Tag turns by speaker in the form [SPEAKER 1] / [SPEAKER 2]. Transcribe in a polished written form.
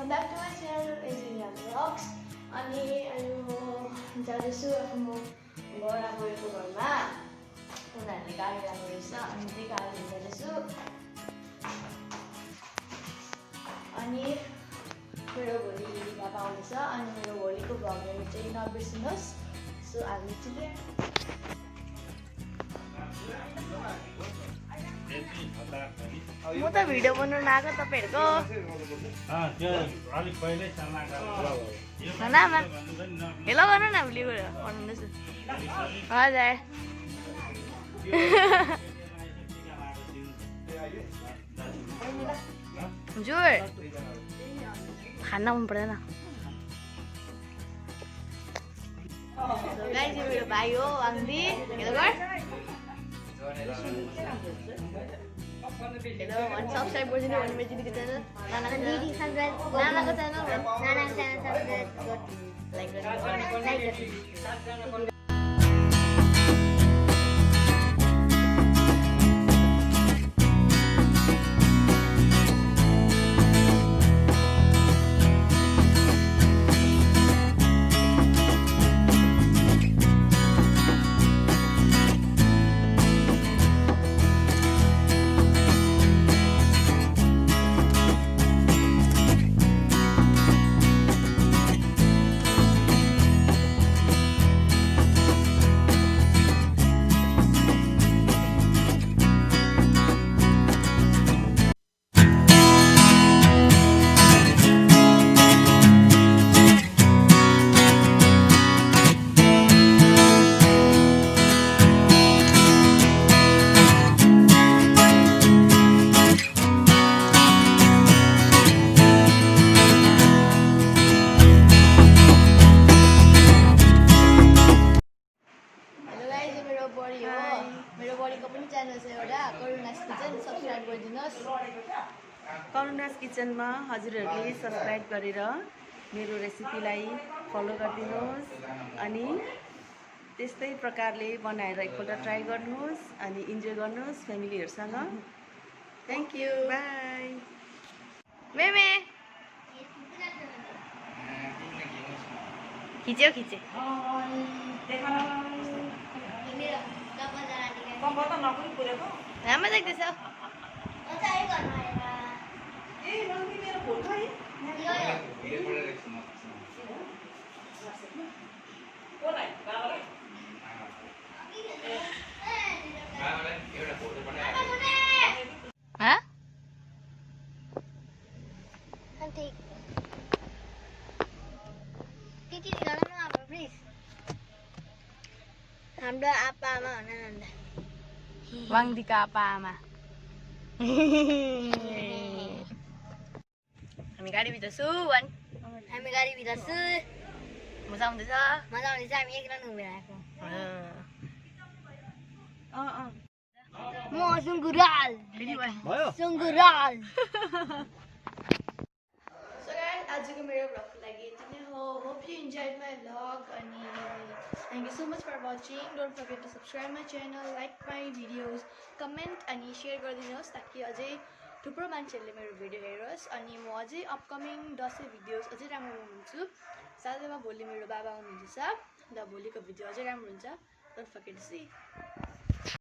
[SPEAKER 1] welcome back to my channel, Anjilina vlogs. अनि जाँदैछु आफ्नो बडाबोरीको घरमा उनीहरूले गाडी ल्याएको रहेछ अनि त्यही गाडी जाँदैछु अनि मेरो भोलि बाबा आउँदैछ अनि मेरो भोलिको भ्लग हेर्नु चाहिँ नबिर्सिनुहोस् सो हामी चाहिँ म त भिडियो बनाउन आएको तपाईहरुको खानामा हेलो गर्नु न भोलि गएर भन्दैछु हजुर हजुर खाना मन पर्दैन गाइस यो मेरो भाइ हो वाङ्दी हेलो गर हेलो अनि सब्स्क्राइब गरिदिनु भने मेरो दिदीको च्यानल नानाको च्यानल लाइक गर्नु मेरो बडीको पनि च्यानल छ एउटा करुनास किचन सब्स्क्राइब गरिदिनुहोस्
[SPEAKER 2] करुनास किचनमा हजुरहरूले सब्स्क्राइब गरेर मेरो रेसिपीलाई फलो गरिदिनुहोस् अनि त्यस्तै प्रकारले बनाएर एकपल्ट ट्राई गर्नुहोस् अनि इन्जोय गर्नुहोस् फ्यामिलीहरुसँग थ्याङ्क यू बाई
[SPEAKER 1] मेमे खिच्यो राम्रो देख्दैछ हाम्रो आप्पा आमा हुन वाङ्दीका आप्पा आमा हामी गाडीभित्र छु हामी गाडीभित्र छु मजा आउँदैछ हामी एकजना उभिएर आएको म सुङ्गुराल आजको मेरो भ्लगको लागि यति नै हो hope you enjoyed my vlog अनि thank you so much for watching don't forget to subscribe my channel like my videos comment अनि सेयर गरिदिनुहोस् ताकि अझै थुप्रो मान्छेहरूले मेरो भिडियो हेरोस् अनि म अझै अपकमिङ दसैँ भिडियोज अझै राम्रो बनाउँछु साथैमा भोलि मेरो बाबा आउनुहुन्छ र भोलिको भिडियो अझै राम्रो हुन्छ डोन्ट फर्गेट टु सी